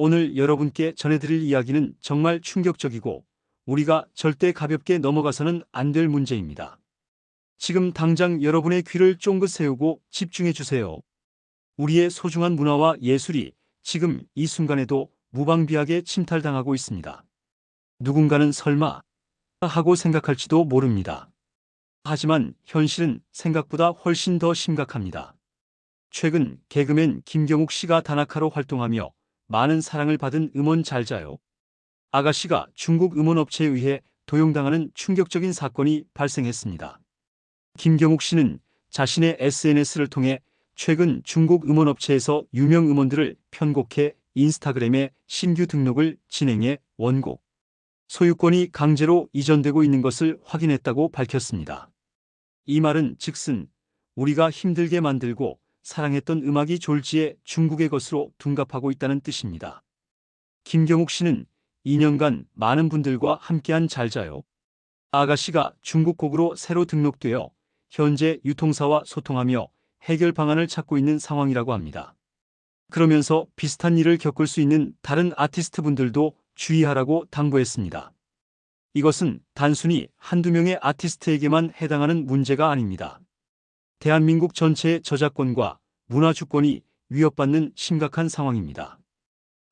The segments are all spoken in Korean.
오늘 여러분께 전해드릴 이야기는 정말 충격적이고 우리가 절대 가볍게 넘어가서는 안 될 문제입니다. 지금 당장 여러분의 귀를 쫑긋 세우고 집중해 주세요. 우리의 소중한 문화와 예술이 지금 이 순간에도 무방비하게 침탈당하고 있습니다. 누군가는 설마 하고 생각할지도 모릅니다. 하지만 현실은 생각보다 훨씬 더 심각합니다. 최근 개그맨 김경욱 씨가 다나카로 활동하며 많은 사랑을 받은 음원 잘자요 아가씨가 중국 음원업체에 의해 도용당하는 충격적인 사건이 발생했습니다. 김경욱 씨는 자신의 SNS를 통해 최근 중국 음원업체에서 유명 음원들을 편곡해 인스타그램에 신규 등록을 진행해 원곡 소유권이 강제로 이전되고 있는 것을 확인했다고 밝혔습니다. 이 말은 즉슨 우리가 힘들게 만들고 사랑했던 음악이 졸지에 중국의 것으로 둔갑하고 있다는 뜻입니다. 김경욱 씨는 2년간 많은 분들과 함께한 잘자요 아가씨가 중국 곡으로 새로 등록되어 현재 유통사와 소통하며 해결 방안을 찾고 있는 상황이라고 합니다. 그러면서 비슷한 일을 겪을 수 있는 다른 아티스트 분들도 주의하라고 당부했습니다. 이것은 단순히 한두 명의 아티스트에게만 해당하는 문제가 아닙니다. 대한민국 전체의 저작권과 문화주권이 위협받는 심각한 상황입니다.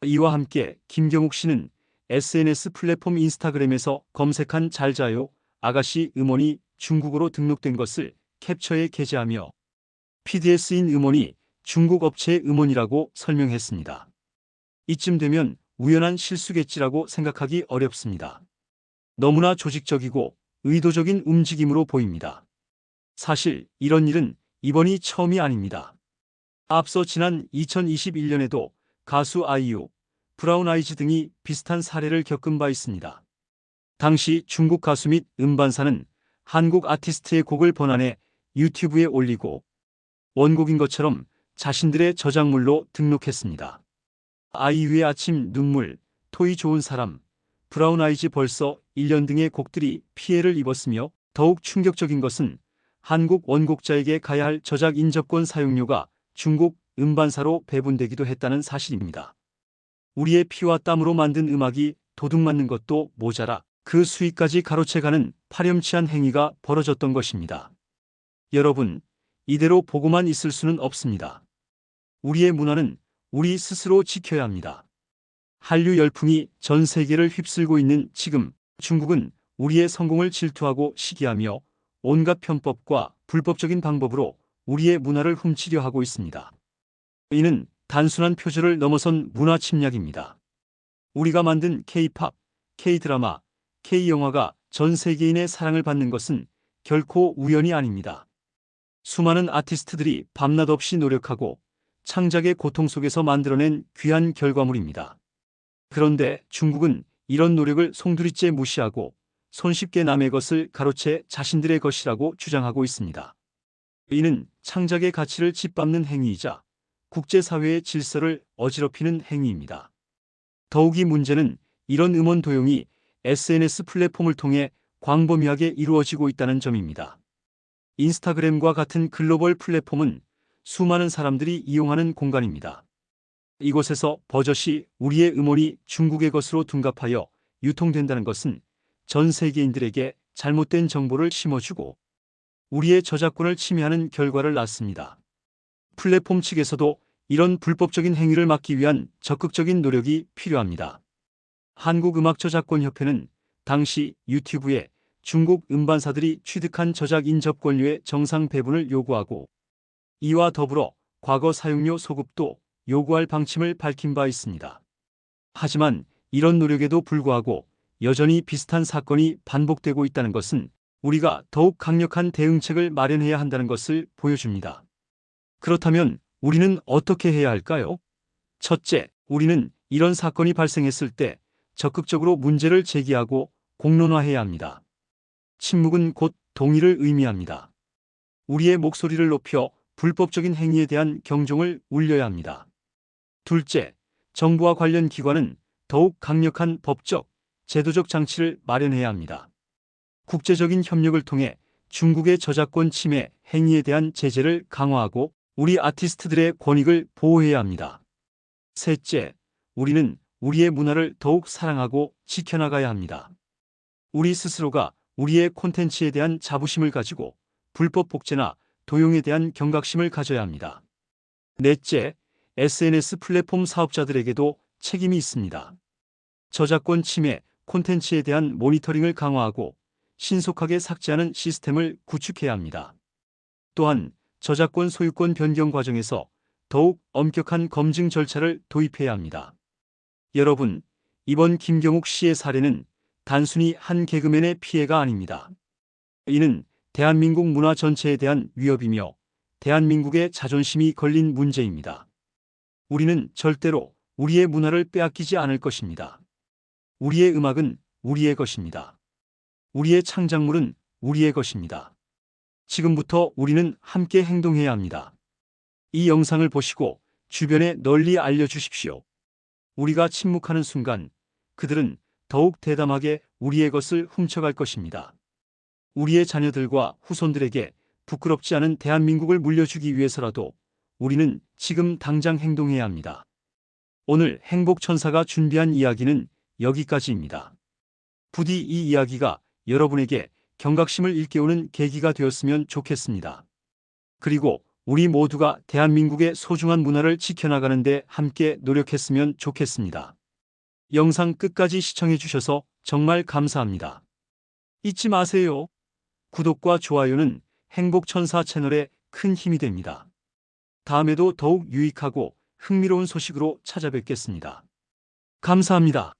이와 함께 김경욱 씨는 SNS 플랫폼 인스타그램에서 검색한 잘자요 아가씨 음원이 중국어로 등록된 것을 캡처해 게재하며 PD에 쓰인 음원이 중국 업체의 음원이라고 설명했습니다. 이쯤 되면 우연한 실수겠지라고 생각하기 어렵습니다. 너무나 조직적이고 의도적인 움직임으로 보입니다. 사실 이런 일은 이번이 처음이 아닙니다. 앞서 지난 2021년에도 가수 아이유, 브라운 아이즈 등이 비슷한 사례를 겪은 바 있습니다. 당시 중국 가수 및 음반사는 한국 아티스트의 곡을 번안해 유튜브에 올리고 원곡인 것처럼 자신들의 저작물로 등록했습니다. 아이유의 아침 눈물, 토이 좋은 사람, 브라운 아이즈 벌써 1년 등의 곡들이 피해를 입었으며 더욱 충격적인 것은 한국 원곡자에게 가야 할 저작 인접권 사용료가 중국 음반사로 배분되기도 했다는 사실입니다. 우리의 피와 땀으로 만든 음악이 도둑맞는 것도 모자라 그 수익까지 가로채가는 파렴치한 행위가 벌어졌던 것입니다. 여러분, 이대로 보고만 있을 수는 없습니다. 우리의 문화는 우리 스스로 지켜야 합니다. 한류 열풍이 전 세계를 휩쓸고 있는 지금 중국은 우리의 성공을 질투하고 시기하며 온갖 편법과 불법적인 방법으로 우리의 문화를 훔치려 하고 있습니다. 이는 단순한 표절을 넘어선 문화 침략입니다. 우리가 만든 K-팝, K-드라마, K-영화가 전 세계인의 사랑을 받는 것은 결코 우연이 아닙니다. 수많은 아티스트들이 밤낮 없이 노력하고 창작의 고통 속에서 만들어낸 귀한 결과물입니다. 그런데 중국은 이런 노력을 송두리째 무시하고 손쉽게 남의 것을 가로채 자신들의 것이라고 주장하고 있습니다. 이는 창작의 가치를 짓밟는 행위이자 국제사회의 질서를 어지럽히는 행위입니다. 더욱이 문제는 이런 음원 도용이 SNS 플랫폼을 통해 광범위하게 이루어지고 있다는 점입니다. 인스타그램과 같은 글로벌 플랫폼은 수많은 사람들이 이용하는 공간입니다. 이곳에서 버젓이 우리의 음원이 중국의 것으로 둔갑하여 유통된다는 것은 전 세계인들에게 잘못된 정보를 심어주고 우리의 저작권을 침해하는 결과를 낳습니다. 플랫폼 측에서도 이런 불법적인 행위를 막기 위한 적극적인 노력이 필요합니다. 한국음악저작권협회는 당시 유튜브에 중국 음반사들이 취득한 저작 인접권료의 정상 배분을 요구하고 이와 더불어 과거 사용료 소급도 요구할 방침을 밝힌 바 있습니다. 하지만 이런 노력에도 불구하고 여전히 비슷한 사건이 반복되고 있다는 것은 우리가 더욱 강력한 대응책을 마련해야 한다는 것을 보여줍니다. 그렇다면 우리는 어떻게 해야 할까요? 첫째, 우리는 이런 사건이 발생했을 때 적극적으로 문제를 제기하고 공론화해야 합니다. 침묵은 곧 동의를 의미합니다. 우리의 목소리를 높여 불법적인 행위에 대한 경종을 울려야 합니다. 둘째, 정부와 관련 기관은 더욱 강력한 법적, 제도적 장치를 마련해야 합니다. 국제적인 협력을 통해 중국의 저작권 침해 행위에 대한 제재를 강화하고 우리 아티스트들의 권익을 보호해야 합니다. 셋째, 우리는 우리의 문화를 더욱 사랑하고 지켜나가야 합니다. 우리 스스로가 우리의 콘텐츠에 대한 자부심을 가지고 불법 복제나 도용에 대한 경각심을 가져야 합니다. 넷째, SNS 플랫폼 사업자들에게도 책임이 있습니다. 저작권 침해, 콘텐츠에 대한 모니터링을 강화하고 신속하게 삭제하는 시스템을 구축해야 합니다. 또한 저작권 소유권 변경 과정에서 더욱 엄격한 검증 절차를 도입해야 합니다. 여러분, 이번 김경욱 씨의 사례는 단순히 한 개그맨의 피해가 아닙니다. 이는 대한민국 문화 전체에 대한 위협이며 대한민국의 자존심이 걸린 문제입니다. 우리는 절대로 우리의 문화를 빼앗기지 않을 것입니다. 우리의 음악은 우리의 것입니다. 우리의 창작물은 우리의 것입니다. 지금부터 우리는 함께 행동해야 합니다. 이 영상을 보시고 주변에 널리 알려주십시오. 우리가 침묵하는 순간 그들은 더욱 대담하게 우리의 것을 훔쳐갈 것입니다. 우리의 자녀들과 후손들에게 부끄럽지 않은 대한민국을 물려주기 위해서라도 우리는 지금 당장 행동해야 합니다. 오늘 행복천사가 준비한 이야기는 여기까지입니다. 부디 이 이야기가 여러분에게 경각심을 일깨우는 계기가 되었으면 좋겠습니다. 그리고 우리 모두가 대한민국의 소중한 문화를 지켜나가는 데 함께 노력했으면 좋겠습니다. 영상 끝까지 시청해 주셔서 정말 감사합니다. 잊지 마세요. 구독과 좋아요는 행복천사 채널에 큰 힘이 됩니다. 다음에도 더욱 유익하고 흥미로운 소식으로 찾아뵙겠습니다. 감사합니다.